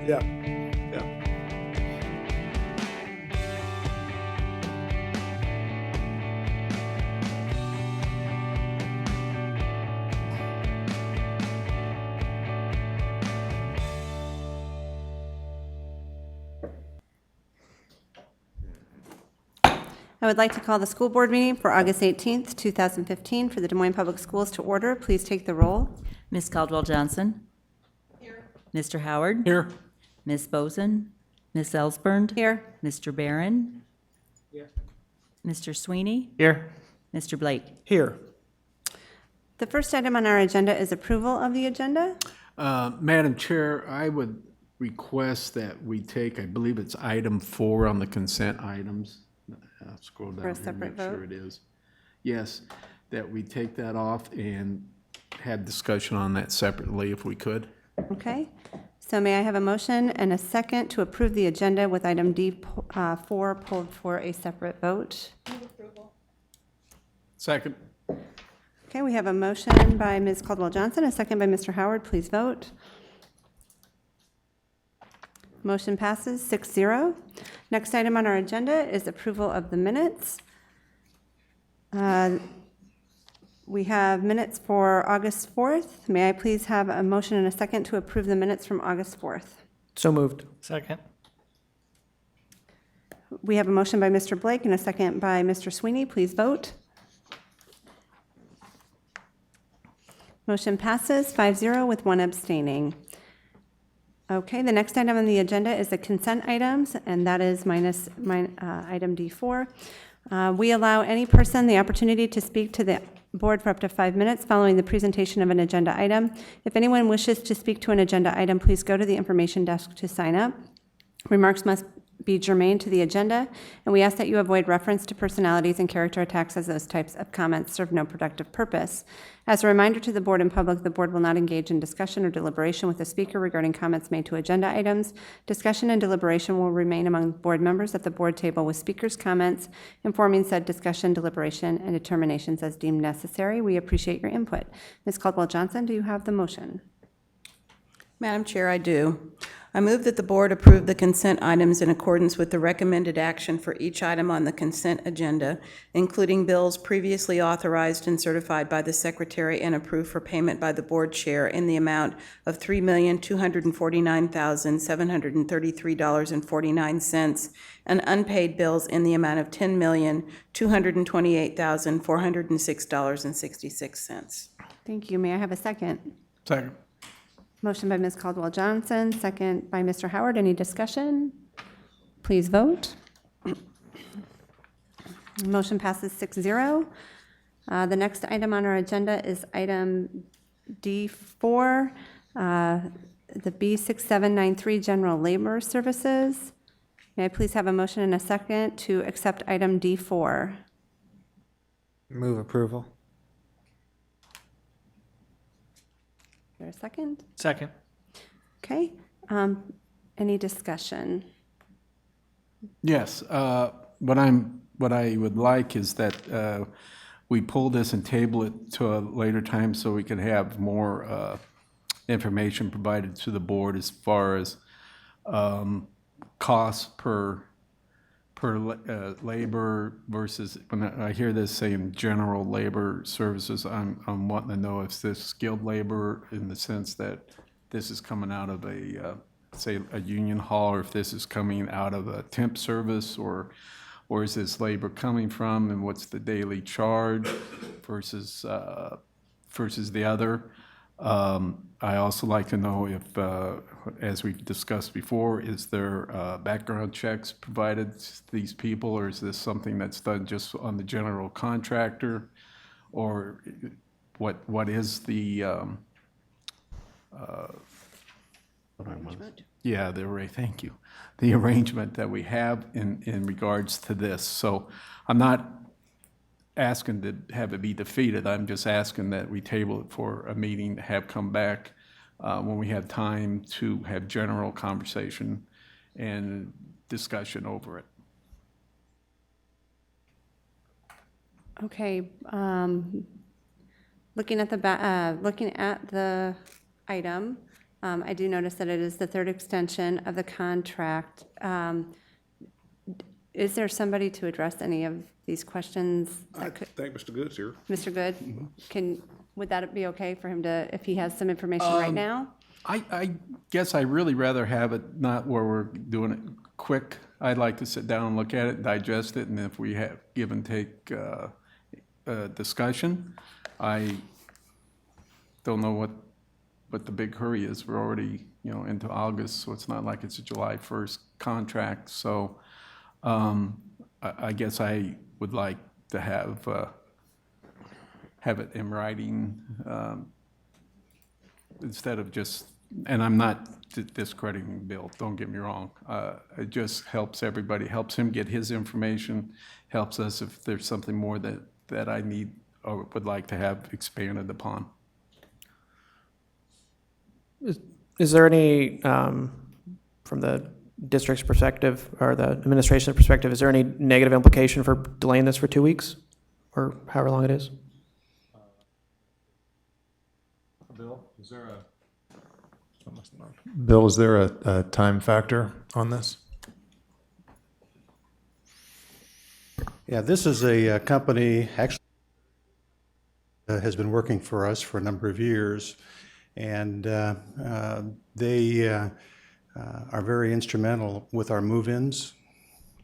Yeah. Yeah. I would like to call the school board meeting for August 18th, 2015 for the Des Moines Public Schools to order. Please take the roll. Ms. Caldwell Johnson. Here. Mr. Howard. Here. Ms. Boson. Ms. Ellsbernd. Here. Mr. Barron. Here. Mr. Sweeney. Here. Mr. Blake. Here. The first item on our agenda is approval of the agenda. Madam Chair, I would request that we take, I believe it's item 4 on the consent items. I'll scroll down For a here and separate make sure vote? it is. Yes, that we take that off and have discussion on that separately if we could. Okay. So may I have a motion and a second to approve the agenda with item D4 pulled for a separate vote? Second. Okay, we have a motion by Ms. Caldwell Johnson, a second by Mr. Howard. Please vote. Motion passes 6-0. Next item on our agenda is approval of the minutes. We have minutes for August 4th. May I please have a motion and a second to approve the minutes from August 4th? So moved. Second. We have a motion by Mr. Blake and a second by Mr. Sweeney. Please vote. Motion passes 5-0 with one abstaining. Okay, the next item on the agenda is the consent items, and that is item D4. We allow any person the opportunity to speak to the board for up to 5 minutes following the presentation of an agenda item. If anyone wishes to speak to an agenda item, please go to the information desk to sign up. Remarks must be germane to the agenda, and we ask that you avoid reference to personalities and character attacks, as those types of comments serve no productive purpose. As a reminder to the board and public, the board will not engage in discussion or deliberation with the speaker regarding comments made to agenda items. Discussion and deliberation will remain among board members at the board table with speakers' comments, informing said discussion, deliberation, and determinations as deemed necessary. We appreciate your input. Ms. Caldwell Johnson, do you have the motion? Madam Chair, I do. I move that the board approve the consent items in accordance with the recommended action for each item on the consent agenda, including bills previously authorized and certified by the Secretary and approved for payment by the board chair in the amount of $3,249,733.49, and unpaid bills in the amount of $10,228,406.66. Thank you. May I have a second? Second. Motion by Ms. Caldwell Johnson, second by Mr. Howard. Any discussion? Please vote. Motion passes 6-0. The next item on our agenda is item D4, the B6793 General Labor Services. May I please have a motion and a second to accept item D4? Move approval. Is there a second? Second. Okay. Any discussion? Yes, what I would like is that we pull this and table it to a later time so we can have more information provided to the board as far as costs per labor versus, when I hear this saying general labor services, I'm wanting to know if this skilled labor in the sense that this is coming out of a, say, a union hall, or if this is coming out of a temp service, or is this labor coming from, and what's the daily charge versus the other. I also like to know if, as we've discussed before, is there background checks provided to these people, or is this something that's done just on the general contractor, or what is the yeah, thank you, the arrangement that we have in regards to this. So I'm not asking to have it be defeated. I'm just asking that we table it for a meeting, have come back when we have time to have general conversation and discussion over it. Okay. Looking at the item, I do notice that it is the third extension of the contract. Is there somebody to address any of these questions? I think Mr. Good's here. Mr. Good, would that be okay for him to, if he has some information right now? I guess I'd really rather have it not where we're doing it quick. I'd like to sit down and look at it, digest it, and if we have give and take discussion. I don't know what the big hurry is. We're already, into August, so it's not like it's a July 1st contract. So I guess I would like to have it in writing instead of just, and I'm not discrediting Bill, don't get me wrong. It just helps everybody, helps him get his information, helps us if there's something more that I need or would like to have expanded upon. Is there any, from the district's perspective or the administration's perspective, is there any negative implication for delaying this for 2 weeks or however long it is? Bill, is there a time factor on this? Yeah, this is a company, actually, has been working for us for a number of years, and they are very instrumental with our move-ins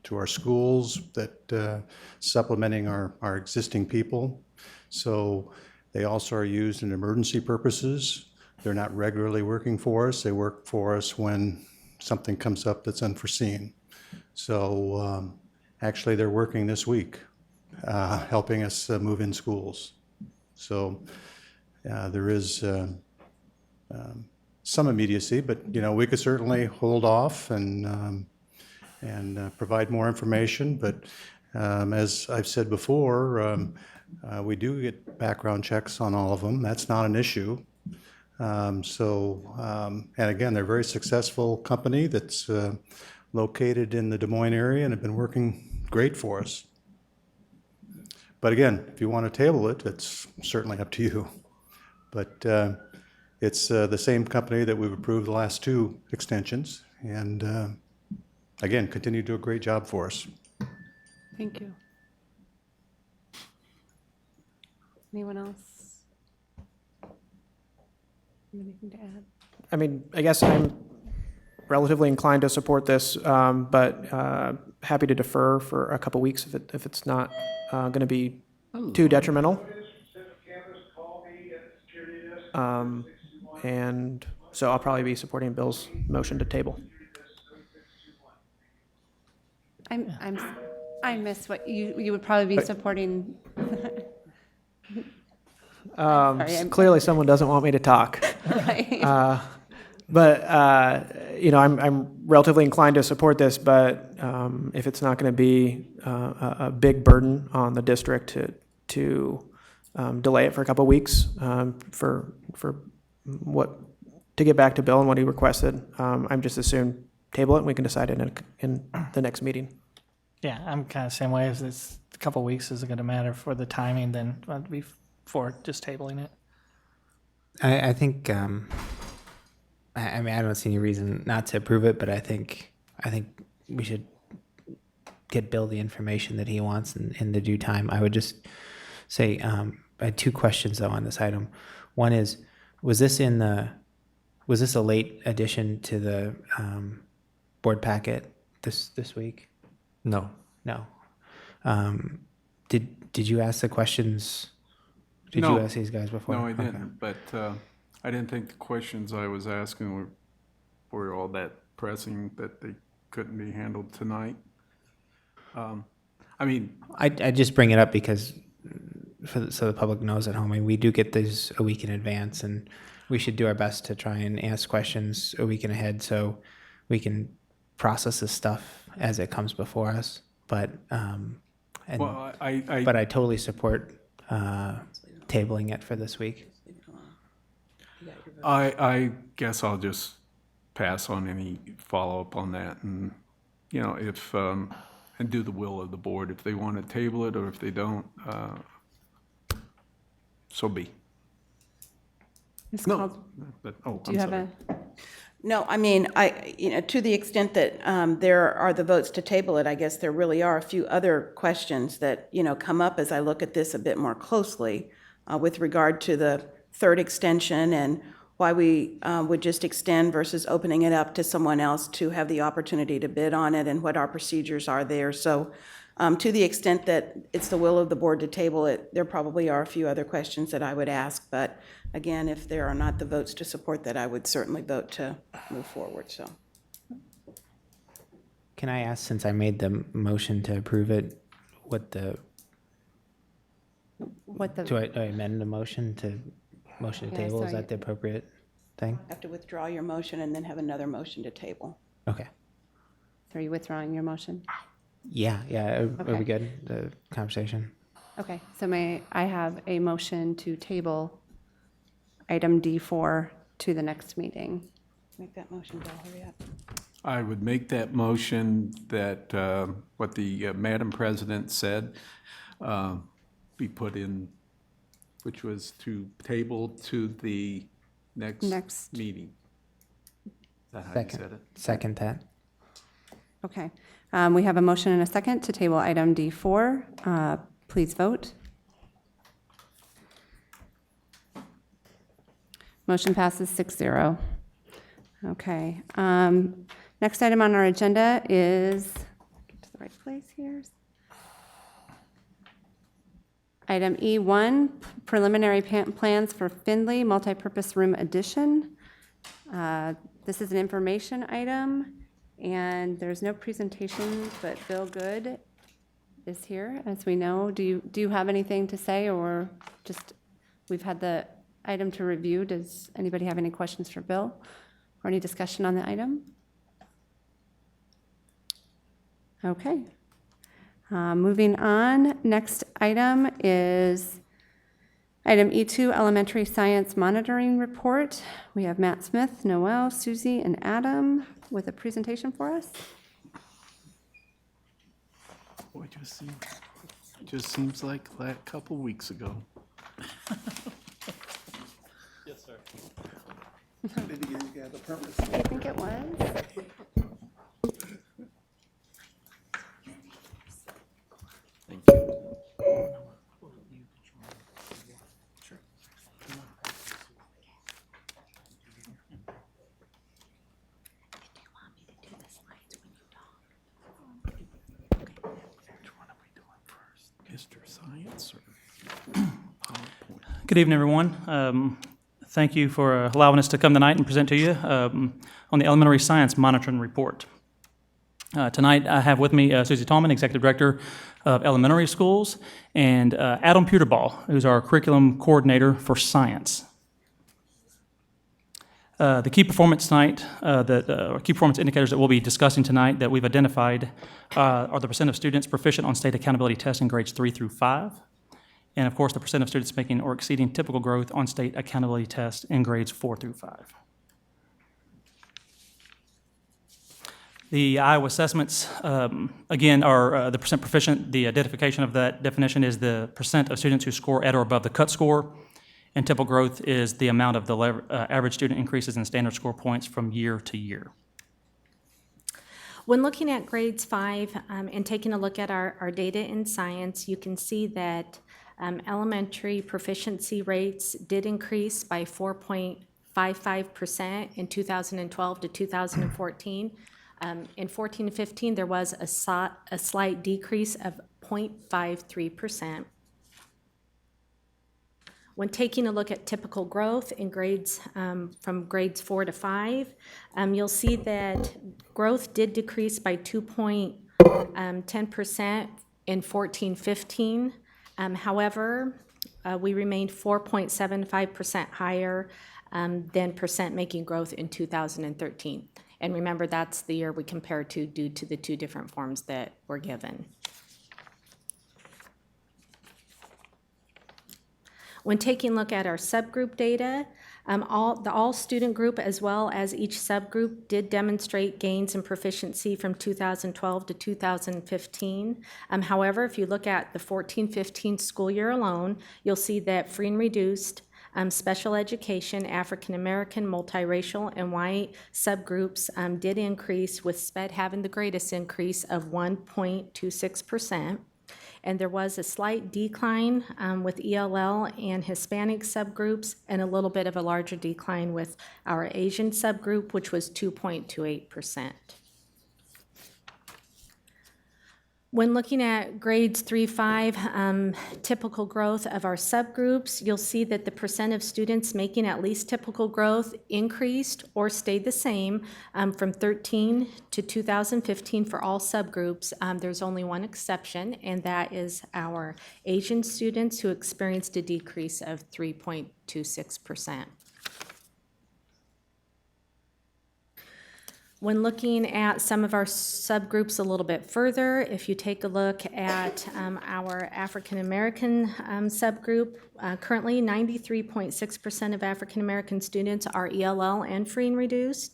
to our schools, that supplementing our existing people. So they also are used in emergency purposes. They're not regularly working for us. They work for us when something comes up that's unforeseen. So actually, they're working this week, helping us move in schools. So there is some immediacy, but we could certainly hold off and provide more information. But as I've said before, we do get background checks on all of them. That's not an issue. And again, they're a very successful company that's located in the Des Moines area and have been working great for us. But again, if you want to table it, it's certainly up to you. But it's the same company that we've approved the last 2 extensions, and again, continue to do a great job for us. Thank you. Anyone else? Anything to add? I mean, I guess I'm relatively inclined to support this, but happy to defer for a couple weeks if it's not going to be too detrimental. And so I'll probably be supporting Bill's motion to table. I missed what you would probably be supporting. Clearly someone doesn't want me to talk. Right. But I'm relatively inclined to support this, but if it's not going to be a big burden on the district to delay it for a couple of weeks for what to get back to Bill and what he requested, I'm just assume table it and we can decide it in the next meeting. Yeah, I'm kind of the same way. If it's a couple of weeks isn't going to matter for the timing, then I'd be for just tabling it. I think, I mean, I don't see any reason not to approve it, but I think we should get Bill the information that he wants in the due time. I would just say, I had 2 questions though on this item. One is, was this a late addition to the board packet this week? No. No. Did you ask the questions? Did No. you ask these guys before? No, I Okay. didn't, but I didn't think the questions I was asking were all that pressing that they couldn't be handled tonight. I mean, I just bring it up because so the public knows at home. I mean, we do get these a week in advance, and we should do our best to try and ask questions a week in ahead so we can process this stuff as it comes before us. But well, but I totally support tabling it for this week. I guess I'll just pass on any follow-up on that, and if and do the will of the board. If they want to table it or if they don't, so be. Ms. No, Cald- but Do I'm you have sorry. No, I mean, to the extent that there are the votes to table it, I guess there really are a few other questions that, come up as I look at this a bit more closely with regard to the third extension and why we would just extend versus opening it up to someone else to have the opportunity to bid on it and what our procedures are there. So to the extent that it's the will of the board to table it, there probably are a few other questions that I would ask, but again, if there are not the votes to support that, I would certainly vote to move forward, so. Can I ask, since I made the motion to approve it, to amend the motion to Yeah, table? Is sorry. that the appropriate thing? Have to withdraw your motion and then have another motion to table. Okay. Are you withdrawing your motion? Yeah, are we Okay. good? The conversation? Okay, so may I have a motion to table item D4 to the next meeting? Make that motion, Bill, hurry up. I would make that motion that what the Madam President said be put in, which was to table to the next meeting. Is that how you said it? Second that. Okay, we have a motion and a second to table item D4. Please vote. Motion passes 6-0. Okay, next item on our agenda is, get to the right place here. Item E1, preliminary plans for Findlay multipurpose room addition. This is an information item, and there's no presentation, but Bill Good is here, as we know. Do you have anything to say, or just, we've had the item to review. Does anybody have any questions for Bill or any discussion on the item? Okay. Moving on, next item is item E2, Elementary Science Monitoring Report. We have Matt Smith, Noel, Susie, and Adam with a presentation for us. Boy, just seems like a couple weeks ago. I think it was. Thank you. Mr. Science or PowerPoint? Good evening, everyone. Thank you for allowing us to come tonight and present to you on the Elementary Science Monitoring Report. Tonight, I have with me Susie Tallman, Executive Director of Elementary Schools, and Adam Puterball, who's our Curriculum Coordinator for Science. The key performance tonight, key performance indicators that we'll be discussing tonight that we've identified are the percent of students proficient on state accountability tests in grades 3 through 5, and of course the percent of students making or exceeding typical growth on state accountability tests in grades 4 through 5. The Iowa assessments, again, are the percent proficient. The identification of that definition is the percent of students who score at or above the cut score, and typical growth is the amount of the average student increases in standard score points from year to year. When looking at grades 5 and taking a look at our data in science, you can see that elementary proficiency rates did increase by 4.55% in 2012 to 2014. In 14 to 15, there was a slight decrease of 0.53%. When taking a look at typical growth in grades from grades 4 to 5, you'll see that growth did decrease by 2.10% in 14-15. However, we remained 4.75% higher than percent making growth in 2013. And remember, that's the year we compare to due to the two different forms that were given. When taking a look at our subgroup data, all student group as well as each subgroup did demonstrate gains in proficiency from 2012 to 2015. However, if you look at the 14-15 school year alone, you'll see that free and reduced Special education, African American, multiracial, and white subgroups did increase, with SPED having the greatest increase of 1.26%. And there was a slight decline with ELL and Hispanic subgroups, and a little bit of a larger decline with our Asian subgroup, which was 2.28%. When looking at grades 3-5, typical growth of our subgroups, you'll see that the percent of students making at least typical growth increased or stayed the same from 13 to 2015 for all subgroups. There's only one exception, and that is our Asian students, who experienced a decrease of 3.26%. When looking at some of our subgroups a little bit further, if you take a look at our African American subgroup, currently 93.6% of African American students are ELL and free and reduced.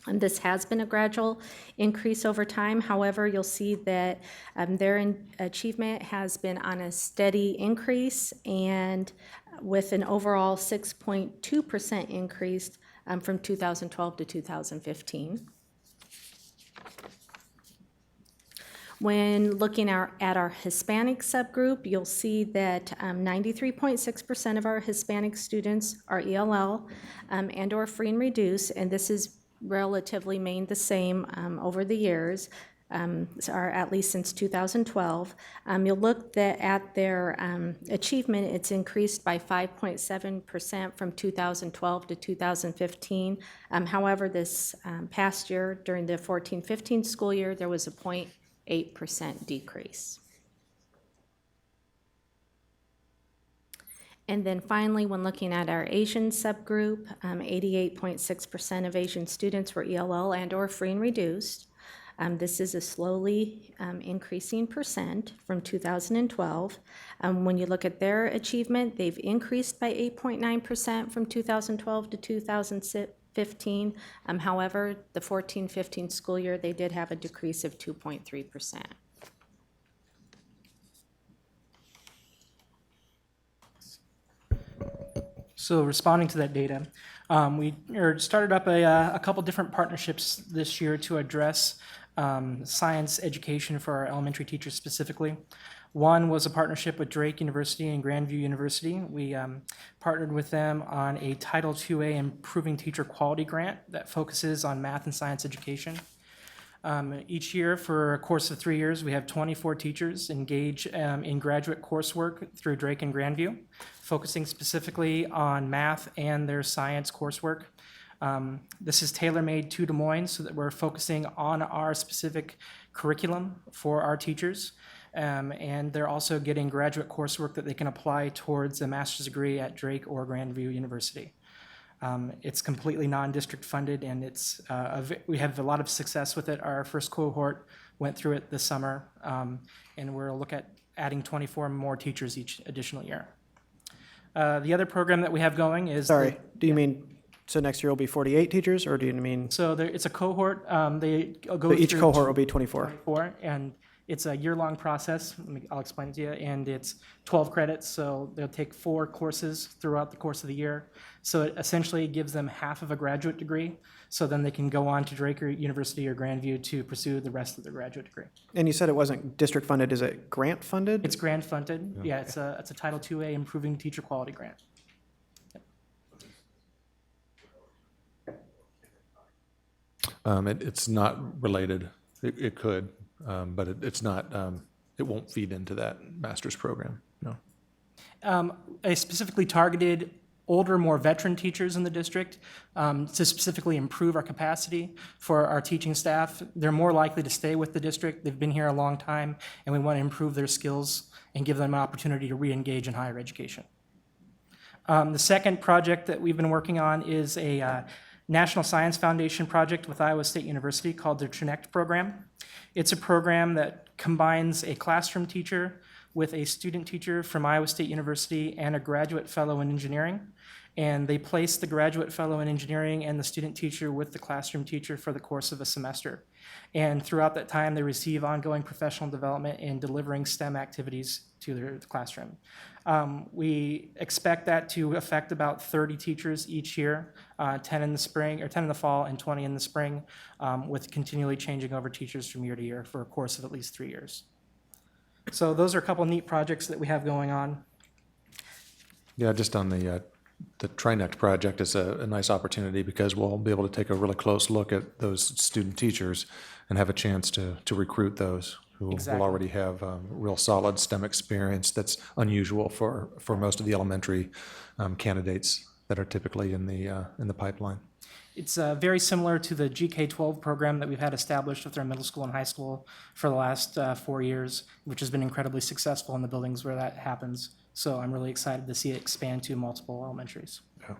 And this has been a gradual increase over time. However, you'll see that their achievement has been on a steady increase, and with an overall 6.2% increase from 2012 to 2015. When looking at our Hispanic subgroup, you'll see that 93.6% of our Hispanic students are ELL and or free and reduced, and this has relatively remained the same over the years, or at least since 2012. You'll look at their achievement. It's increased by 5.7% from 2012 to 2015. However, this past year, during the 14-15 school year, there was a 0.8% decrease. And then finally, when looking at our Asian subgroup, 88.6% of Asian students were ELL and or free and reduced. This is a slowly increasing percent from 2012. When you look at their achievement, they've increased by 8.9% from 2012 to 2015. However, the 14-15 school year, they did have a decrease of 2.3%. So responding to that data, we started up a couple different partnerships this year to address science education for our elementary teachers specifically. One was a partnership with Drake University and Grandview University. We partnered with them on a Title IIA Improving Teacher Quality grant that focuses on math and science education. Each year, for a course of 3 years, we have 24 teachers engage in graduate coursework through Drake and Grandview, focusing specifically on math and their science coursework. This is tailor-made to Des Moines so that we're focusing on our specific curriculum for our teachers. And they're also getting graduate coursework that they can apply towards a master's degree at Drake or Grandview University. It's completely non-district funded, and we have a lot of success with it. Our first cohort went through it this summer, and we'll look at adding 24 more teachers each additional year. The other program that we have going is... Sorry, do you mean, so next year will be 48 teachers, or do you mean? So it's a cohort. They go So each through cohort will be 24. 24, and it's a year-long process. I'll explain it to you. And it's 12 credits, so they'll take 4 courses throughout the course of the year. So it essentially gives them half of a graduate degree, so then they can go on to Drake University or Grandview to pursue the rest of their graduate degree. And you said it wasn't district funded, is it grant funded? It's grant funded. Yeah, it's a Title IIA Improving Teacher Quality grant. It's not related. It could, but it's not. It won't feed into that master's program. No. I specifically targeted older, more veteran teachers in the district to specifically improve our capacity for our teaching staff. They're more likely to stay with the district. They've been here a long time, and we want to improve their skills and give them an opportunity to re-engage in higher education. The second project that we've been working on is a National Science Foundation project with Iowa State University called the Trinect program. It's a program that combines a classroom teacher with a student teacher from Iowa State University and a graduate fellow in engineering. And they place the graduate fellow in engineering and the student teacher with the classroom teacher for the course of a semester. And throughout that time, they receive ongoing professional development in delivering STEM activities to their classroom. We expect that to affect about 30 teachers each year, 10 in the spring, or 10 in the fall and 20 in the spring, with continually changing over teachers from year to year for a course of at least 3 years. So those are a couple neat projects that we have going on. Yeah, just on the TriNect project is a nice opportunity because we'll be able to take a really close look at those student teachers and have a chance to recruit those who Exactly. will already have real solid STEM experience that's unusual for most of the elementary candidates that are typically in the pipeline. It's very similar to the GK-12 program that we've had established with our middle school and high school for the last 4 years, which has been incredibly successful in the buildings where that happens. So I'm really excited to see it expand to multiple elementaries. Yeah.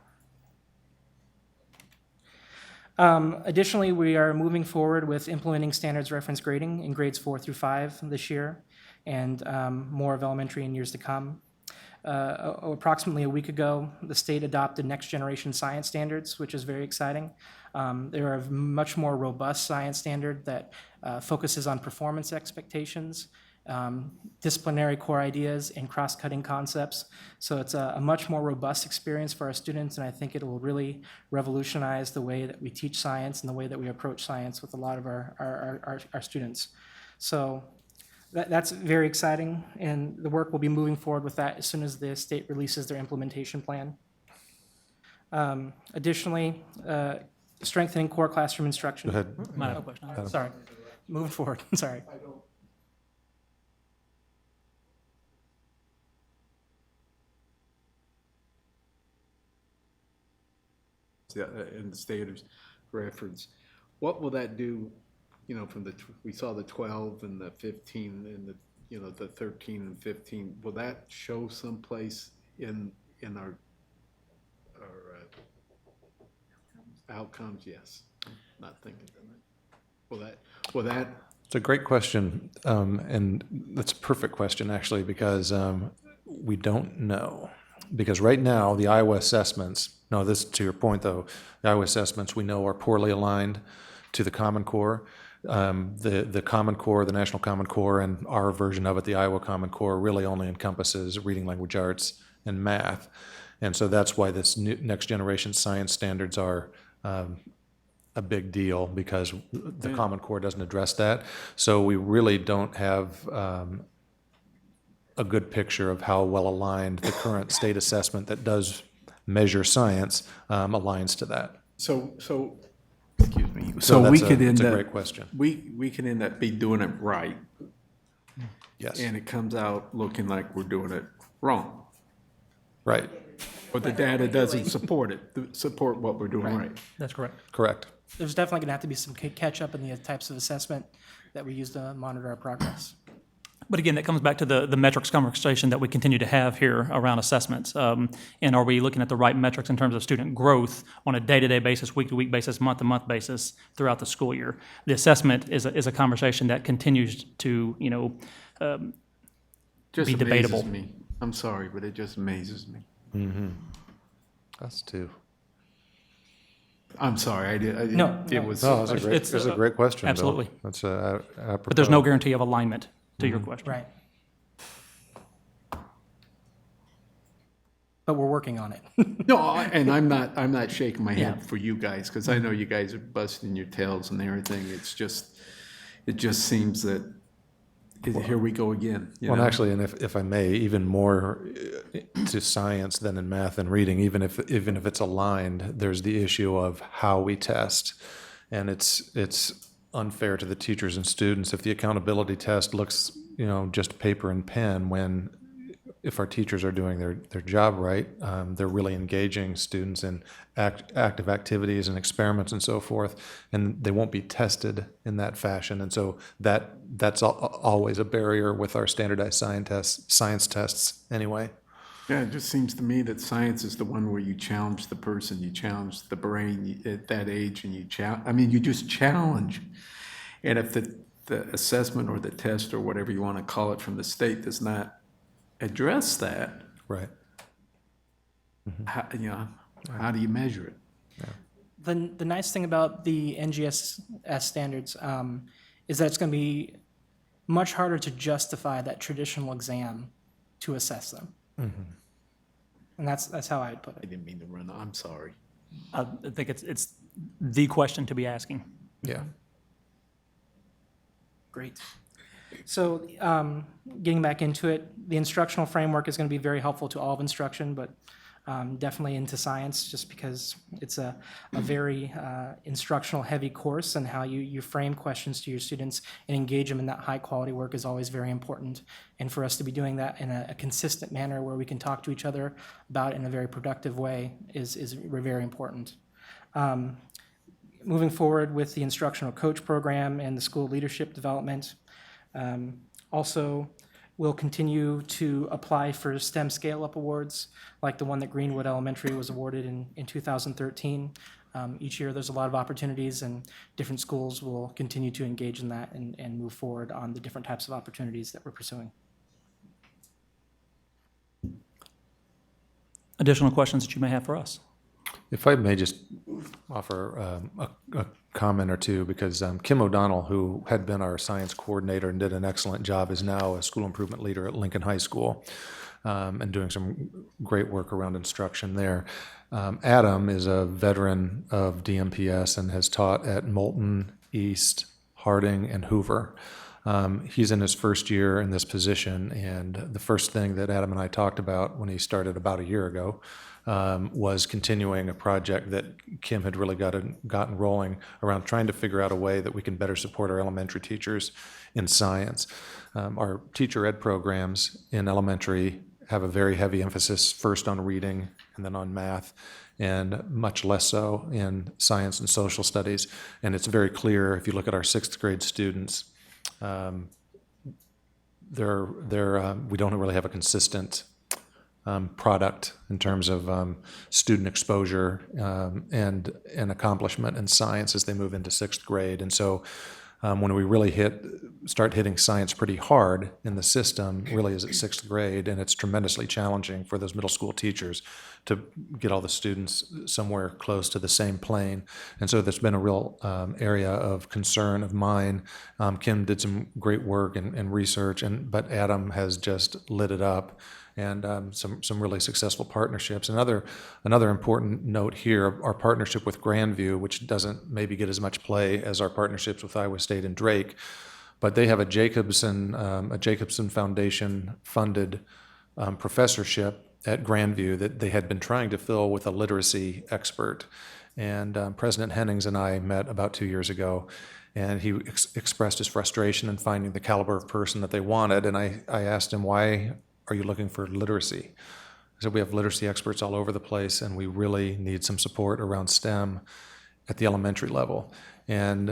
Additionally, we are moving forward with implementing standards reference grading in grades 4 through 5 this year, and more of elementary in years to come. Approximately a week ago, the state adopted next generation science standards, which is very exciting. They're a much more robust science standard that focuses on performance expectations, disciplinary core ideas, and cross-cutting concepts. So it's a much more robust experience for our students, and I think it will really revolutionize the way that we teach science and the way that we approach science with a lot of our students. So that's very exciting, and the work will be moving forward with that as soon as the state releases their implementation plan. Additionally, strengthening core classroom instruction. Go ahead. Might have a question. Sorry, moving forward, sorry. In the standards reference, what will that do? You know, from we saw the 12 and the 15 and the 13 and 15. Will that show someplace in our outcomes? Yes. I'm not thinking of that. Will that? It's a great question, and that's a perfect question actually, because we don't know. Because right now, the Iowa assessments, no, this to your point though, the Iowa assessments we know are poorly aligned to the Common Core. The Common Core, the National Common Core, and our version of it, the Iowa Common Core, really only encompasses reading, language arts, and math. And so that's why this next generation science standards are a big deal, because the Common Core doesn't address that. So we really don't have a good picture of how well aligned the current state assessment that does measure science aligns to that. So excuse me. So we could end It's a up. great question. We can end up be doing it right, Yes. and it comes out looking like we're doing it wrong. Right. But the data doesn't support what we're doing right. That's correct. Correct. There's definitely going to have to be some catch up in the types of assessment that we use to monitor our progress. But again, that comes back to the metrics conversation that we continue to have here around assessments. And are we looking at the right metrics in terms of student growth on a day-to-day basis, week-to-week basis, month-to-month basis throughout the school year? The assessment is a conversation that continues to, Just be debatable. amazes me. I'm sorry, but it just amazes me. Mm-hmm. Us too. I'm sorry. No, It no. was. No, that's It's- a great question, Bill. absolutely. That's but there's no guarantee of alignment to your question. Right. But we're working on it. No, and I'm not shaking my head Yeah. for you guys, because I know you guys are busting your tails and everything. It just seems that here we go again. You Well, know? actually, and if I may, even more to science than in math and reading, even if it's aligned, there's the issue of how we test. And it's unfair to the teachers and students if the accountability test looks, just paper and pen, when if our teachers are doing their job right, they're really engaging students in active activities and experiments and so forth, and they won't be tested in that fashion. And so that's always a barrier with our standardized science tests anyway. Yeah, it just seems to me that science is the one where you challenge the person, you challenge the brain at that age, and you just challenge. And if the assessment or the test or whatever you want to call it from the state does not address that, Right. how, How do you measure it? The nice thing about the NGS standards is that it's going to be much harder to justify that traditional exam to assess them. And that's how I'd put I it. didn't mean to run, I'm sorry. I think it's the question to be asking. Yeah. Great. So getting back into it, the instructional framework is going to be very helpful to all of instruction, but definitely into science, just because it's a very instructional heavy course, and how you frame questions to your students and engage them in that high quality work is always very important. And for us to be doing that in a consistent manner where we can talk to each other about it in a very productive way is very important. Moving forward with the instructional coach program and the school leadership development. Also, we'll continue to apply for STEM Scale-Up Awards, like the one that Greenwood Elementary was awarded in 2013. Each year, there's a lot of opportunities, and different schools will continue to engage in that and move forward on the different types of opportunities that we're pursuing. Additional questions that you may have for us? If I may just offer a comment or two, because Kim O'Donnell, who had been our science coordinator and did an excellent job, is now a school improvement leader at Lincoln High School and doing some great work around instruction there. Adam is a veteran of DMPS and has taught at Moulton, East, Harding, and Hoover. He's in his first year in this position, and the first thing that Adam and I talked about when he started about a year ago was continuing a project that Kim had really gotten rolling around trying to figure out a way that we can better support our elementary teachers in science. Our teacher ed programs in elementary have a very heavy emphasis first on reading and then on math, and much less so in science and social studies. And it's very clear if you look at our 6th grade students, we don't really have a consistent product in terms of student exposure and accomplishment in science as they move into 6th grade. And so when we really start hitting science pretty hard in the system, really is at 6th grade, and it's tremendously challenging for those middle school teachers to get all the students somewhere close to the same plane. And so there's been a real area of concern of mine. Kim did some great work and research, but Adam has just lit it up, and some really successful partnerships. Another important note here, our partnership with Grandview, which doesn't maybe get as much play as our partnerships with Iowa State and Drake, but they have a Jacobson Foundation funded professorship at Grandview that they had been trying to fill with a literacy expert. And President Hennings and I met about 2 years ago, and he expressed his frustration in finding the caliber of person that they wanted. And I asked him, why are you looking for literacy? I said, we have literacy experts all over the place, and we really need some support around STEM at the elementary level. And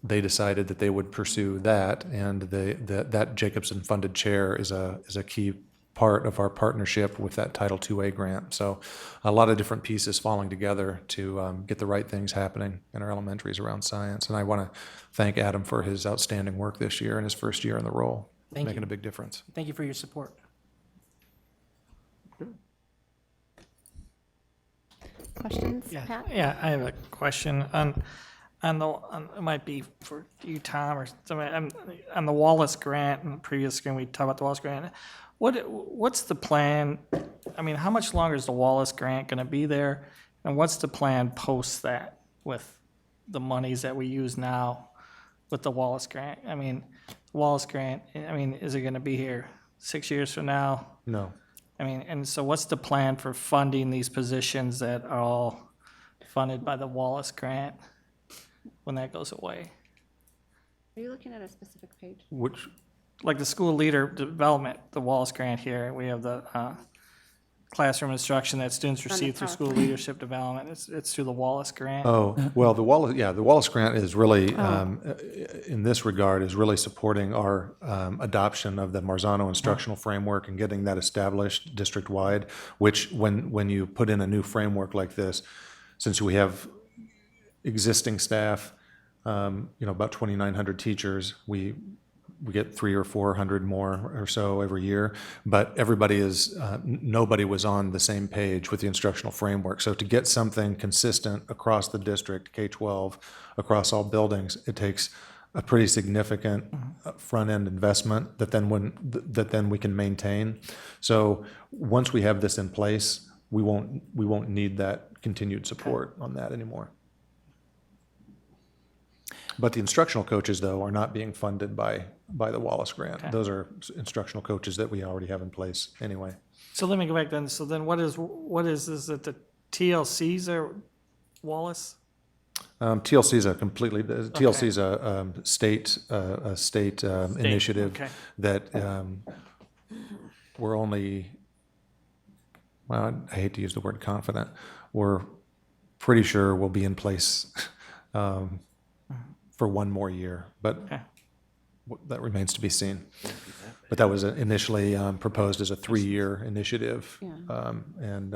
they decided that they would pursue that, and that Jacobson-funded chair is a key part of our partnership with that Title IIA grant. So a lot of different pieces falling together to get the right things happening in our elementaries around science. And I want to thank Adam for his outstanding work this year and his first year in the role, making a big difference. Thank you for your support. Questions, Pat? Yeah, I have a question on it might be for you, Tom, or somebody, on the Wallace grant. In the previous screen, we talked about the Wallace grant. What's the plan? I mean, how much longer is the Wallace grant going to be there, and what's the plan post that with the monies that we use now with the Wallace grant? I mean, Wallace grant. I mean, is it going to be here 6 years from now? No. I mean, and so what's the plan for funding these positions that are all funded by the Wallace grant when that goes away? Are you looking at a specific page? Which, Like the school leader development, the Wallace grant here, we have the classroom instruction that students receive through school leadership development. It's through the Wallace grant. oh, well, the Wallace grant is really, in this regard, is really supporting our adoption of the Marzano instructional framework and getting that established district-wide, which when you put in a new framework like this, since we have existing staff, about 2,900 teachers, we we get 300 or 400 more or so every year, but nobody was on the same page with the instructional framework. So to get something consistent across the district, K-12, across all buildings, it takes a pretty significant front-end investment that then we can maintain. So once we have this in place, we won't need that continued support on that anymore. But the instructional coaches, though, are not being funded by the Wallace Grant. Okay. Those are instructional coaches that we already have in place anyway. So let me go back then. So then what is this at the TLCs or Wallace? TLC is TLC is a state initiative okay. that we're only, well, I hate to use the word confident, we're pretty sure we'll be in place for one more year, but Okay. that remains to be seen. But that was initially proposed as a 3-year initiative, and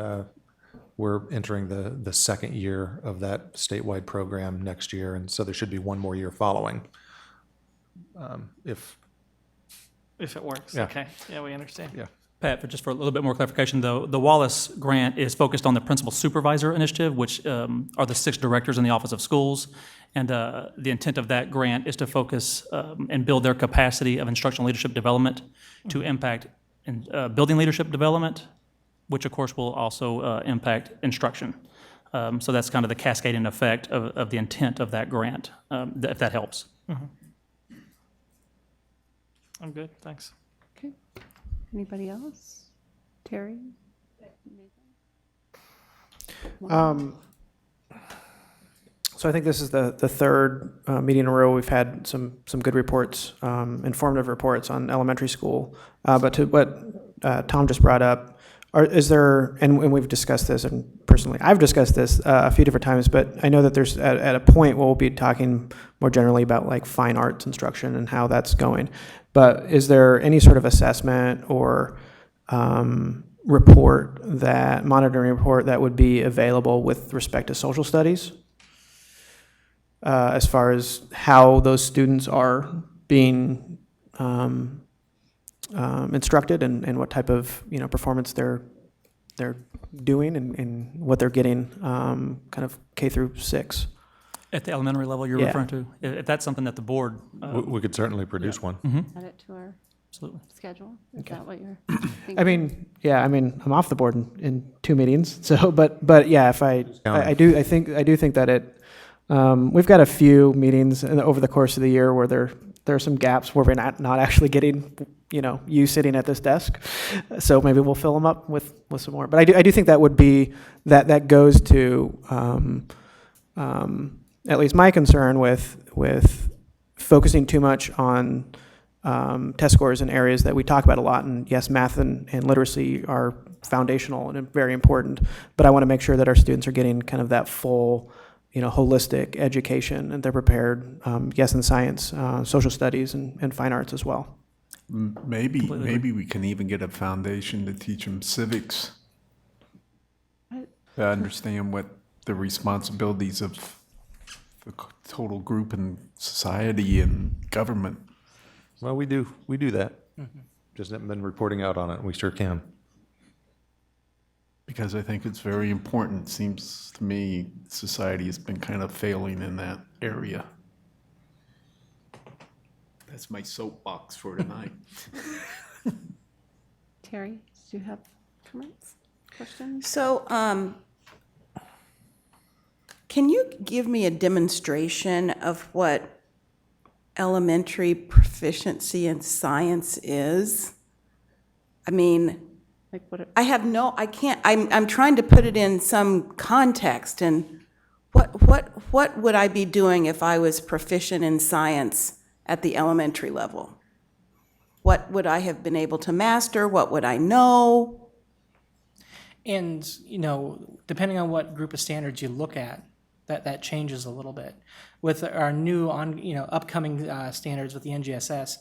we're entering the second year of that statewide program next year, and so there should be one more year following. If If it works, Yeah. okay. Yeah, we understand. Yeah. Pat, just for a little bit more clarification, though, the Wallace Grant is focused on the Principal Supervisor Initiative, which are the 6 directors in the Office of Schools. And the intent of that grant is to focus and build their capacity of instructional leadership development to impact building leadership development, which of course will also impact instruction. So that's kind of the cascading effect of the intent of that grant, if that helps. I'm good, thanks. Okay. Anybody else? Terry? So I think this is the third meeting in a row we've had some good reports, informative reports on elementary school. But to what Tom just brought up, is there, and we've discussed this, and personally I've discussed this a few different times, but I know that there's at a point where we'll be talking more generally about like fine arts instruction and how that's going. But is there any sort of assessment or monitoring report that would be available with respect to social studies? As far as how those students are being instructed and what type of performance they're doing and what they're getting kind of K through 6. At the elementary level you're Yeah. referring to? If that's something that the board... we could certainly produce one. Add it to our Absolutely. schedule? Is that what you're thinking? I mean, I'm off the board in 2 meetings. So, but yeah, if I do think that it. We've got a few meetings over the course of the year where there are some gaps where we're not actually getting, you sitting at this desk. So maybe we'll fill them up with some more. But I do think that would be, that goes to, at least my concern with focusing too much on test scores in areas that we talk about a lot. And yes, math and literacy are foundational and very important. But I want to make sure that our students are getting kind of that full, holistic education, and they're prepared, yes, in science, social studies, and fine arts as well. Maybe we can even get a foundation to teach them civics, to understand what the responsibilities of the total group in society and government. Well, we do that. Just haven't been reporting out on it. We sure can. Because I think it's very important. It seems to me society has been kind of failing in that area. That's my soapbox for tonight. Terry, do you have comments, questions? So, can you give me a demonstration of what elementary proficiency in science is? I mean, Like what? I'm trying to put it in some context, and what would I be doing if I was proficient in science at the elementary level? What would I have been able to master? What would I know? And, depending on what group of standards you look at, that changes a little bit. with our new upcoming standards with the NGSS,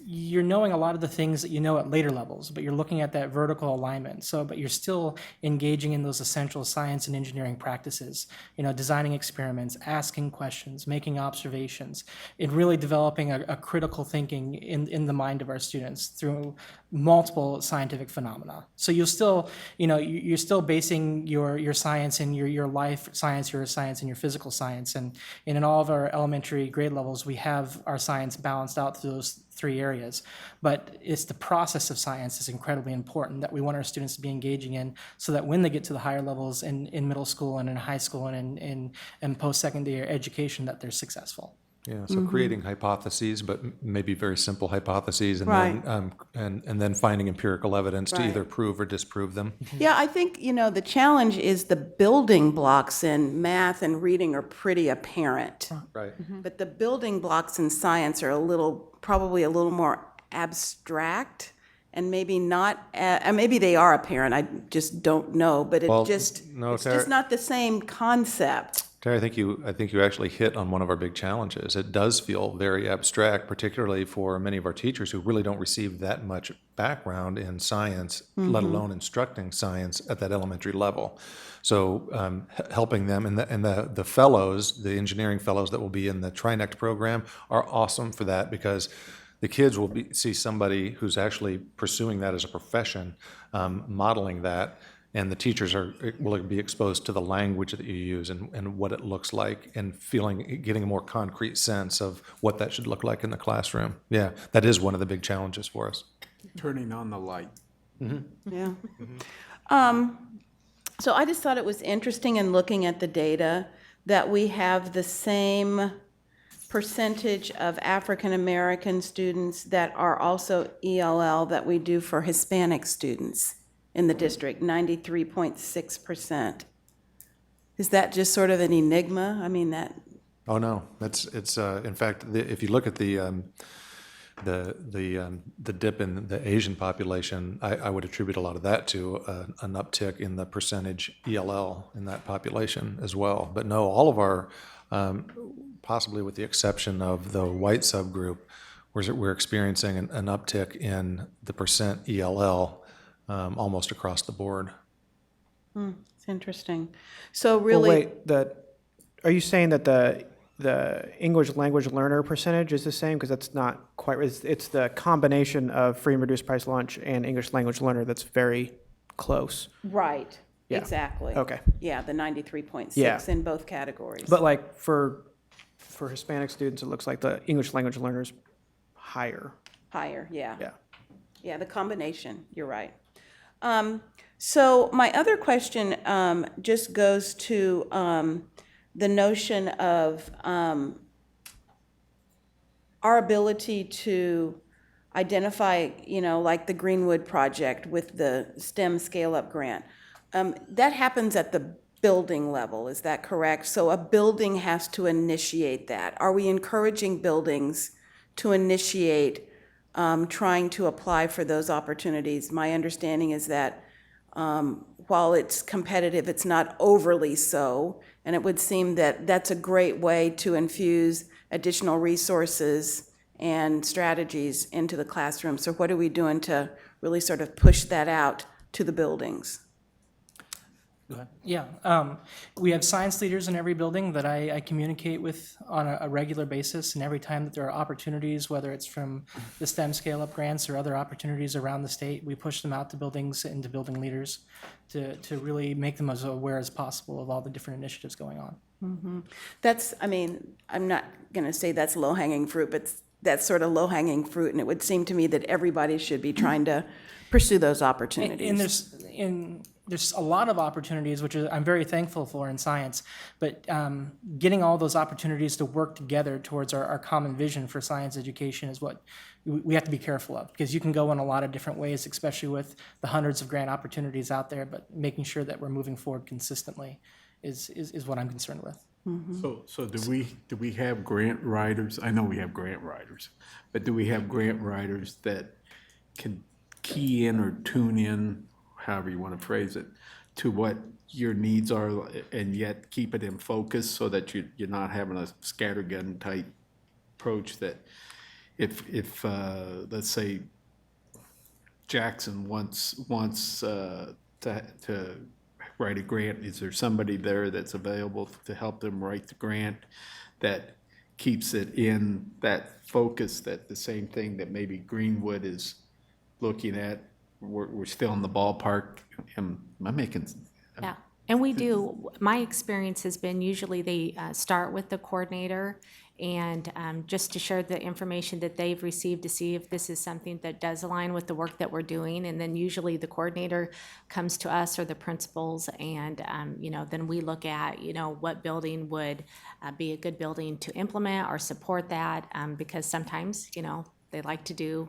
you're knowing a lot of the things that you know at later levels, but you're looking at that vertical alignment. But you're still engaging in those essential science and engineering practices, designing experiments, asking questions, making observations, and really developing a critical thinking in the mind of our students through multiple scientific phenomena. So you're still basing your science and your life science, your science and your physical science. And in all of our elementary grade levels, we have our science balanced out through those three areas. But it's the process of science is incredibly important that we want our students to be engaging in, so that when they get to the higher levels in middle school and in high school and in post-secondary education, that they're successful. Yeah, so creating hypotheses, but maybe very simple hypotheses, and Right. then and then finding empirical evidence to Right. either prove or disprove them. Yeah, I think, the challenge is the building blocks in math and reading are pretty apparent. Right. But the building blocks in science are probably a little more abstract, and maybe not, maybe they are apparent, I just don't know, but Well, it's no, just Tara- not the same concept. Terry, I think you actually hit on one of our big challenges. It does feel very abstract, particularly for many of our teachers who really don't receive that much background in science, let alone instructing science at that elementary level. So helping them, and the fellows, the engineering fellows that will be in the TriNect program are awesome for that, because the kids will see somebody who's actually pursuing that as a profession, modeling that. And the teachers will be exposed to the language that you use and what it looks like, and getting a more concrete sense of what that should look like in the classroom. Yeah, that is one of the big challenges for us. Turning on the light. Yeah. So I just thought it was interesting in looking at the data that we have the same percentage of African American students that are also ELL that we do for Hispanic students in the district, 93.6%. Is that just sort of an enigma? I mean, that. Oh no, it's in fact, if you look at the dip in the Asian population, I would attribute a lot of that to an uptick in the percentage ELL in that population as well. But no, all of our, possibly with the exception of the white subgroup, we're experiencing an uptick in the percent ELL almost across the board. It's interesting. So Well, really, wait, are you saying that the English language learner percentage is the same? Because that's not quite, it's the combination of free and reduced price lunch and English language learner that's very close. right, Yeah. exactly. Okay. Yeah, the 93.6 Yeah. in both categories. But like for Hispanic students, it looks like the English language learner's higher. Higher, yeah. Yeah. Yeah, the combination, you're right. So my other question just goes to the notion of our ability to identify, like the Greenwood project with the STEM Scale-Up Grant. That happens at the building level, is that correct? So a building has to initiate that. Are we encouraging buildings to initiate trying to apply for those opportunities? My understanding is that while it's competitive, it's not overly so, and it would seem that that's a great way to infuse additional resources and strategies into the classroom. So what are we doing to really sort of push that out to the buildings? Yeah, we have science leaders in every building that I communicate with on a regular basis, and every time that there are opportunities, whether it's from the STEM scale-up grants or other opportunities around the state, we push them out to buildings and to building leaders to really make them as aware as possible of all the different initiatives going on. That's, I'm not going to say that's low-hanging fruit, but that's sort of low-hanging fruit, and it would seem to me that everybody should be trying to pursue those opportunities. And there's a lot of opportunities, which I'm very thankful for in science, but getting all those opportunities to work together towards our common vision for science education is what we have to be careful of, because you can go in a lot of different ways, especially with the hundreds of grant opportunities out there, but making sure that we're moving forward consistently is what I'm concerned with. So do we have grant writers? I know we have grant writers, but do we have grant writers that can key in or tune in, however you want to phrase it, to what your needs are and yet keep it in focus so that you're not having a scattergun type approach that if let's say Jackson wants to write a grant, is there somebody there that's available to help them write the grant that keeps it in that focus, that the same thing that maybe Greenwood is looking at, we're still in the ballpark? Am I making? Yeah, and we do. My experience has been usually they start with the coordinator and just to share the information that they've received to see if this is something that does align with the work that we're doing. And then usually the coordinator comes to us or the principals and, then we look at, what building would be a good building to implement or support that because sometimes, they like to do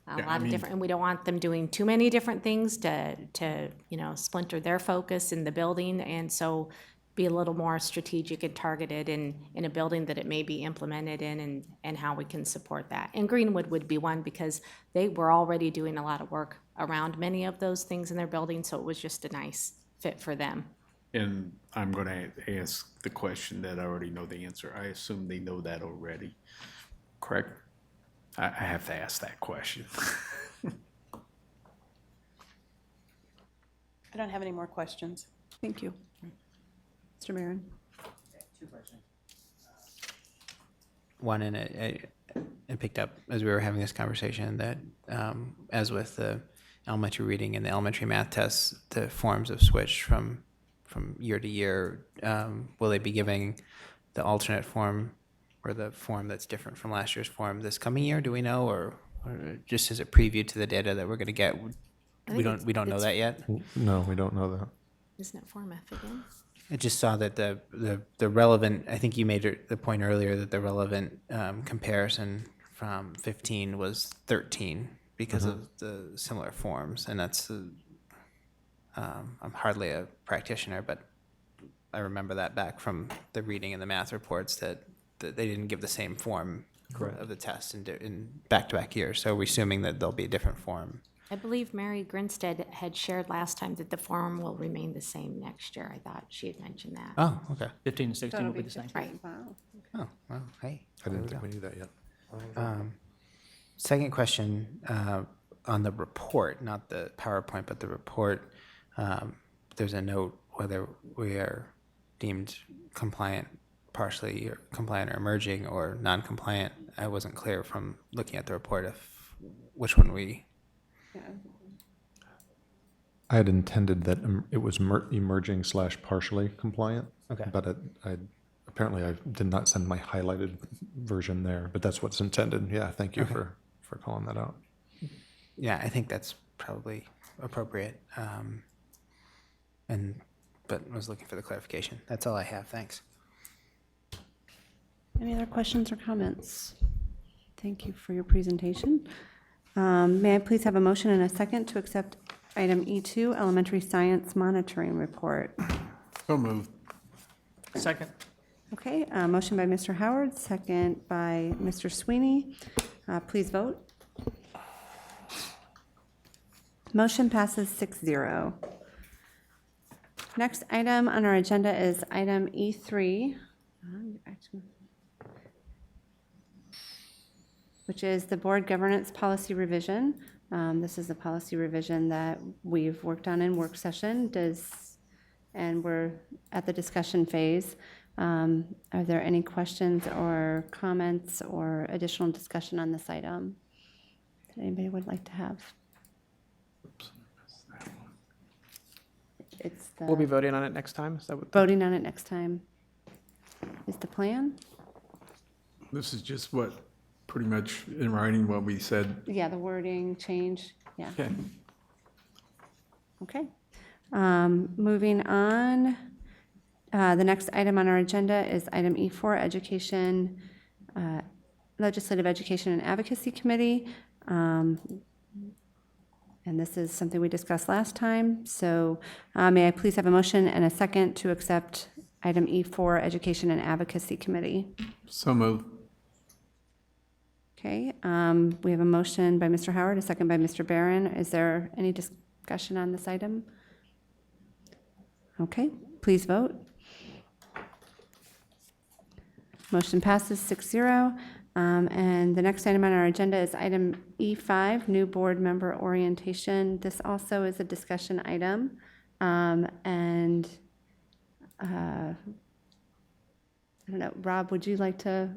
a lot of different, and we don't want them doing too many different things to splinter their focus in the building. And so be a little more strategic and targeted in a building that it may be implemented in and how we can support that. And Greenwood would be one because they were already doing a lot of work around many of those things in their building, so it was just a nice fit for them. And I'm going to ask the question that I already know the answer. I assume they know that already, correct? I have to ask that question. I don't have any more questions. Thank you. Mr. Barron? Two questions. One, and it picked up as we were having this conversation that as with the elementary reading and the elementary math tests, the forms have switched from year to year. Will they be giving the alternate form or the form that's different from last year's form this coming year? Do we know, or just as a preview to the data that we're going to get? We don't know that yet. No, we don't know that. Isn't it Form F again? I just saw that the relevant, I think you made the point earlier that the relevant comparison from 15 was 13 because of the similar forms. And that's, I'm hardly a practitioner, but I remember that back from the reading and the math reports that they didn't give the same form of the test in back-to-back years. So we're assuming that there'll be a different form. I believe Mary Grinstead had shared last time that the form will remain the same next year. I thought she had mentioned that. Oh, okay. 15 and 16 will be the same. Right. Wow. Oh, well, hey. I didn't think we knew that yet. Second question on the report, not the PowerPoint, but the report. There's a note whether we are deemed compliant, partially or compliant or emerging or non-compliant. I wasn't clear from looking at the report if which one we. I had intended that it was emerging / partially compliant. Okay. But apparently I did not send my highlighted version there, but that's what's intended. Yeah, thank you for calling that out. Yeah, I think that's probably appropriate. But I was looking for the clarification. That's all I have. Thanks. Any other questions or comments? Thank you for your presentation. May I please have a motion and a second to accept item E2, Elementary Science Monitoring Report? So moved. Second. Okay, motion by Mr. Howard, second by Mr. Sweeney. Please vote. Motion passes 6-0. Next item on our agenda is item E3, which is the Board Governance Policy Revision. This is a policy revision that we've worked on in work session, and we're at the discussion phase. Are there any questions or comments or additional discussion on this item that anybody would like to have? It's the We'll be voting on it next time. Is that what? voting on it next time is the plan? This is just what, pretty much in writing what we said. Yeah, the wording change, yeah. Okay. Okay. Moving on, the next item on our agenda is item E4, Education, Legislative Education and Advocacy Committee. And this is something we discussed last time. So may I please have a motion and a second to accept item E4, Education and Advocacy Committee? So moved. Okay, we have a motion by Mr. Howard, a second by Mr. Barron. Is there any discussion on this item? Okay, please vote. Motion passes 6-0. And the next item on our agenda is item E5, new board member orientation. This also is a discussion item. And I don't know, Rob, would you like to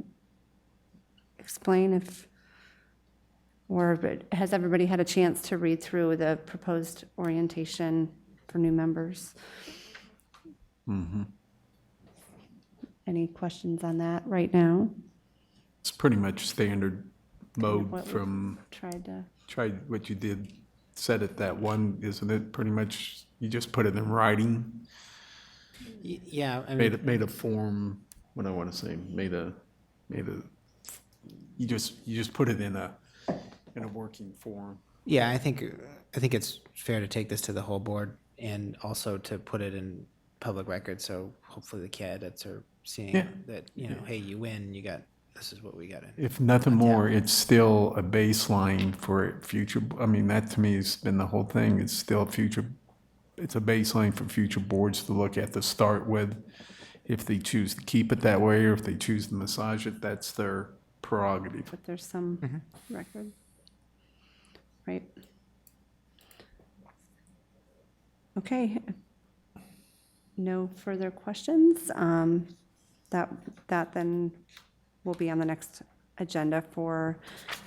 explain or has everybody had a chance to read through the proposed orientation for new members? Any questions on that right now? It's pretty much standard mode what we've from, Tried what you did, said it that one, isn't it? Pretty much, you just put it in writing, Yeah, I mean, made a form, what do I want to say, you just put it in a working form. yeah, I think it's fair to take this to the whole board and also to put it in public record, so hopefully the candidates are seeing Yeah. that, hey, you win, this is what we got in. If nothing more, it's still a baseline for future, I mean, that to me has been the whole thing. It's still it's a baseline for future boards to look at to start with. If they choose to keep it that way, or if they choose to massage it, that's their prerogative. but there's some record. Right. Okay. No further questions. That then will be on the next agenda for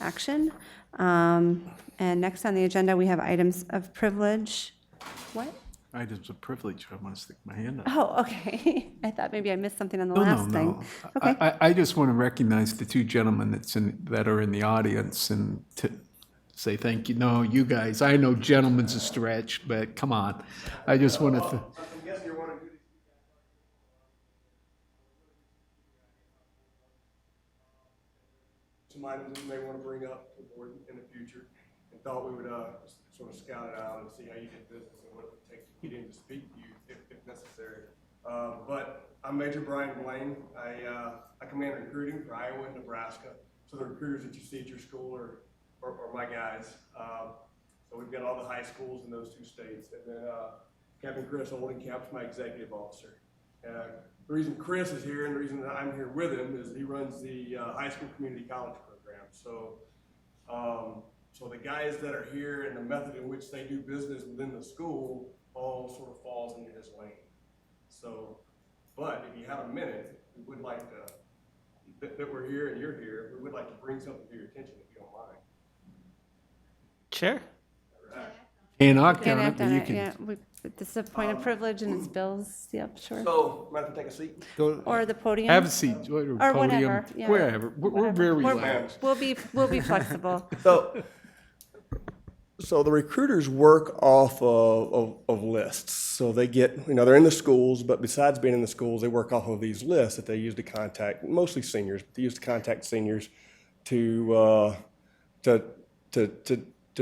action. And next on the agenda, we have items of privilege. What? Items of privilege, I want to stick my hand up. Oh, okay. I thought maybe I missed something on the No, last no, thing. no. Okay. I just want to recognize the two gentlemen that are in the audience and to say thank you. No, you guys, I know gentlemen's a stretch, but come on. I just want to, some items that you may want to bring up to the board in the future, and thought we would sort of scout it out and see how you did business and what it would take to get in to speak to you if necessary. But I'm Major Brian Blaine. I command recruiting for Iowa and Nebraska. So the recruiters that you see at your school are my guys. So we've got all the high schools in those two states. And then Captain Chris Oldenkamp's my executive officer. The reason Chris is here and the reason that I'm here with him is he runs the high school community college program. So, so the guys that are here and the method in which they do business within the school all sort of falls into his lane. So, but if you have a minute, we would like to, that we're here and you're here, we would like to bring something to your attention if you don't mind. Sure. can't knock Can't on it, act but on you it, can. yeah. This is a point of privilege and it's Bill's, yep, sure. So, might have to take a seat. Or the podium. Have a seat, or Or podium, whatever, yeah. wherever. We're very relaxed. We'll be flexible. So the recruiters work off of lists. So they get, they're in the schools, but besides being in the schools, they work off of these lists that they use to contact, mostly seniors, but they use to contact seniors to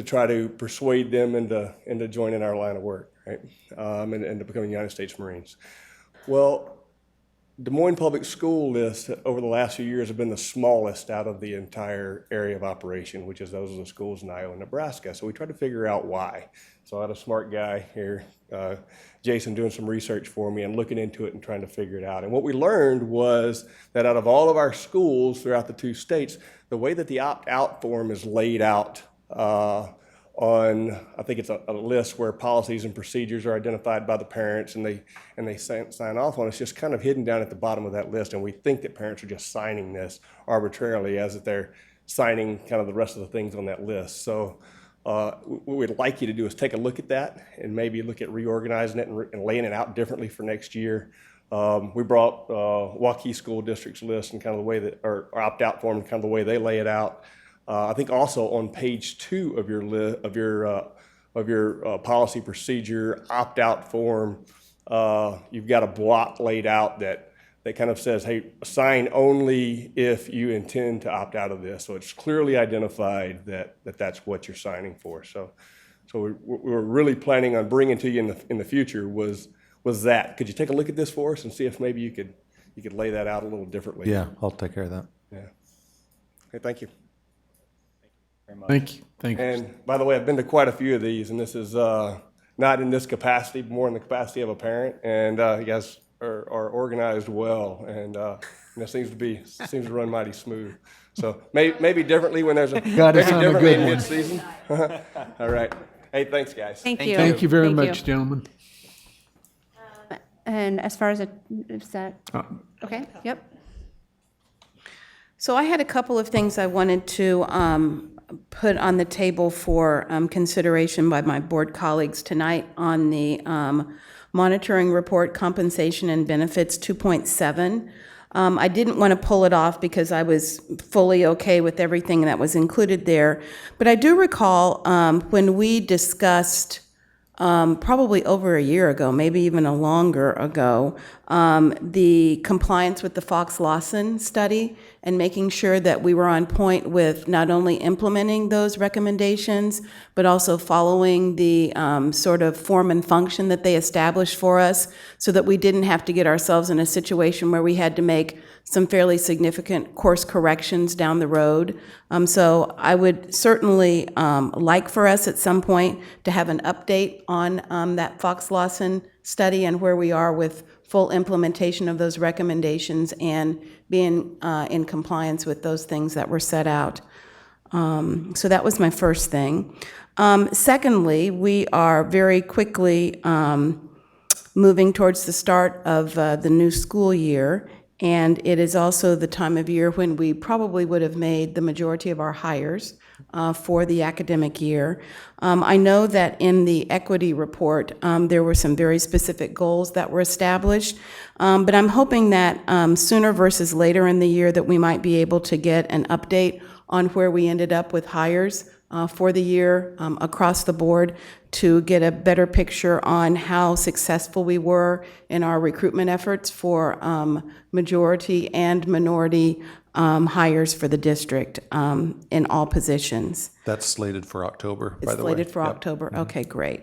try to persuade them into joining our line of work, right? And to becoming United States Marines. Well, Des Moines Public School list over the last few years have been the smallest out of the entire area of operation, which is those are the schools in Iowa and Nebraska. So we tried to figure out why. So I had a smart guy here, Jason, doing some research for me and looking into it and trying to figure it out. And what we learned was that out of all of our schools throughout the two states, the way that the opt-out form is laid out on, I think it's a list where policies and procedures are identified by the parents and they sign off on it. It's just kind of hidden down at the bottom of that list, and we think that parents are just signing this arbitrarily as if they're signing kind of the rest of the things on that list. So what we'd like you to do is take a look at that and maybe look at reorganizing it and laying it out differently for next year. We brought Waukee School District's list and kind of the way that, or opt-out form, kind of the way they lay it out. I think also on page 2 of your policy procedure opt-out form, you've got a block laid out that kind of says, hey, sign only if you intend to opt out of this. So it's clearly identified that that's what you're signing for. So we were really planning on bringing to you in the future was that. Could you take a look at this for us and see if maybe you could lay that out a little differently? Yeah, I'll take care of that. Yeah. Okay, thank you. Thank you. And by the way, I've been to quite a few of these, and this is not in this capacity, more in the capacity of a parent. And you guys are organized well, and it seems to run mighty smooth. So maybe differently when there's a Got us on a differently good in one. mid-season. All right. Hey, thanks, guys. Thank you. Thank you very Thank much, gentlemen. And as far as, is that, okay, yep. So I had a couple of things I wanted to put on the table for consideration by my board colleagues tonight on the monitoring report, compensation and benefits 2.7. I didn't want to pull it off because I was fully okay with everything that was included there. But I do recall when we discussed probably over a year ago, maybe even a longer ago, the compliance with the Fox-Lawson study and making sure that we were on point with not only implementing those recommendations, but also following the sort of form and function that they established for us so that we didn't have to get ourselves in a situation where we had to make some fairly significant course corrections down the road. So I would certainly like for us at some point to have an update on that Fox-Lawson study and where we are with full implementation of those recommendations and being in compliance with those things that were set out. So that was my first thing. Secondly, we are very quickly moving towards the start of the new school year, and it is also the time of year when we probably would have made the majority of our hires for the academic year. I know that in the equity report, there were some very specific goals that were established, but I'm hoping that sooner versus later in the year that we might be able to get an update on where we ended up with hires for the year across the board to get a better picture on how successful we were in our recruitment efforts for majority and minority hires for the district in all positions. That's slated for October, by It's the way. slated for Yep. October. Okay, great.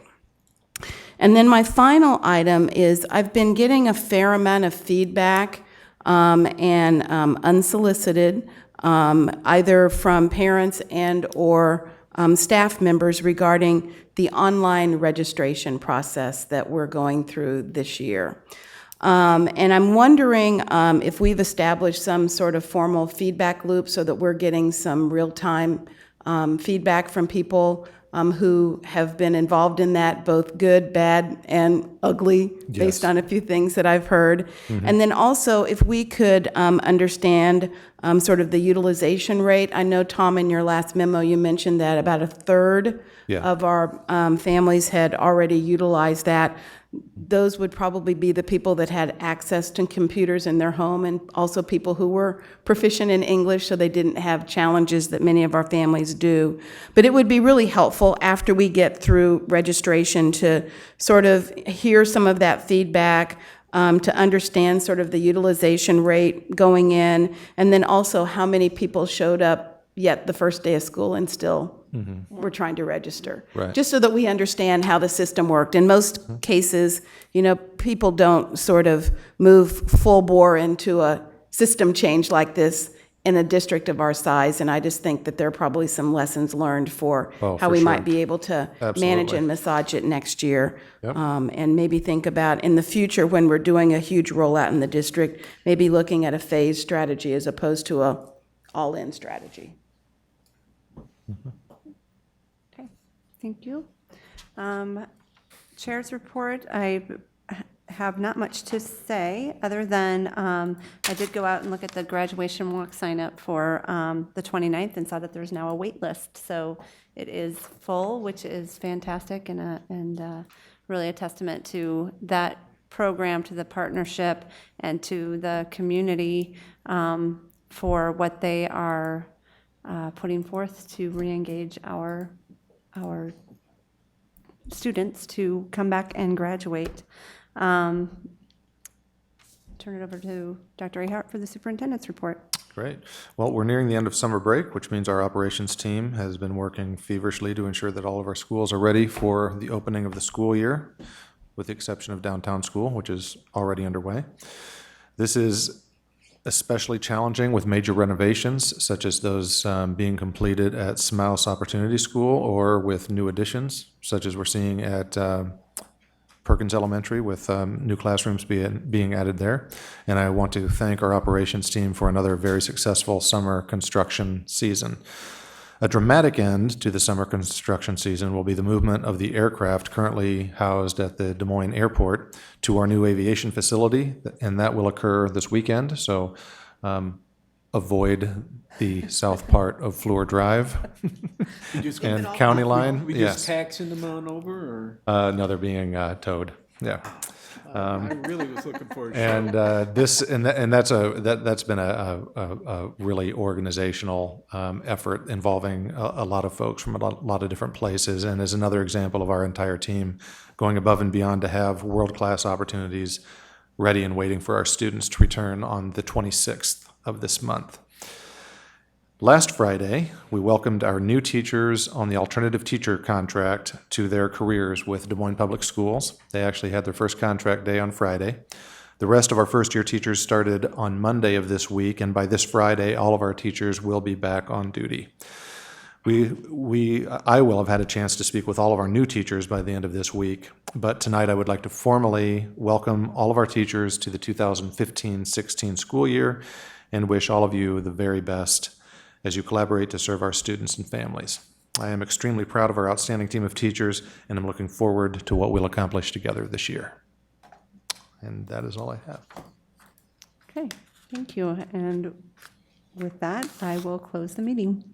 And then my final item is I've been getting a fair amount of feedback and unsolicited, either from parents and/or staff members regarding the online registration process that we're going through this year. And I'm wondering if we've established some sort of formal feedback loop so that we're getting some real-time feedback from people who have been involved in that, both good, bad, and ugly, based on a few things that I've heard. And then also, if we could understand sort of the utilization rate. I know, Tom, in your last memo, you mentioned that about a third of our families had already utilized that. Those would probably be the people that had access to computers in their home, and also people who were proficient in English, so they didn't have challenges that many of our families do. But it would be really helpful after we get through registration to sort of hear some of that feedback, to understand sort of the utilization rate going in, and then also how many people showed up yet the first day of school and still we're trying to register. Right. Just so that we understand how the system worked. In most cases, you know, people don't sort of move full bore into a system change like this in a district of our size, and I just think that there are probably some lessons learned for how we might be able to manage and massage it next year. And maybe think about in the future when we're doing a huge rollout in the district, maybe looking at a phased strategy as opposed to a all-in strategy. Okay, thank you. Chair's report, I have not much to say, other than I did go out and look at the graduation walk sign-up for the 29th and saw that there's now a wait list. So it is full, which is fantastic, and really a testament to that program, to the partnership, and to the community for what they are putting forth to re-engage our students to come back and graduate. Turn it over to Dr. Ahart for the superintendent's report. Great. Well, we're nearing the end of summer break, which means our operations team has been working feverishly to ensure that all of our schools are ready for the opening of the school year, with the exception of downtown school, which is already underway. This is especially challenging with major renovations, such as those being completed at Smouse Opportunity School, or with new additions, such as we're seeing at Perkins Elementary with new classrooms being added there. And I want to thank our operations team for another very successful summer construction season. A dramatic end to the summer construction season will be the movement of the aircraft currently housed at the Des Moines Airport to our new aviation facility, and that will occur this weekend. So avoid the south part of Fleur Drive and County Line. We Yes. just taxiing them on over, or? No, they're being towed. Yeah. I really was looking forward to And that's been a really organizational effort involving a lot of folks from a lot of different places, and is another example of our entire team going above and beyond to have world-class opportunities ready and waiting for our students to return on the 26th of this month. Last Friday, we welcomed our new teachers on the alternative teacher contract to their careers with Des Moines Public Schools. They actually had their first contract day on Friday. The rest of our first-year teachers started on Monday of this week, and by this Friday, all of our teachers will be back on duty. I will have had a chance to speak with all of our new teachers by the end of this week, but tonight I would like to formally welcome all of our teachers to the 2015-16 school year and wish all of you the very best as you collaborate to serve our students and families. I am extremely proud of our outstanding team of teachers, and I'm looking forward to what we'll accomplish together this year. And that is all I have. Okay, thank you. And with that, I will close the meeting.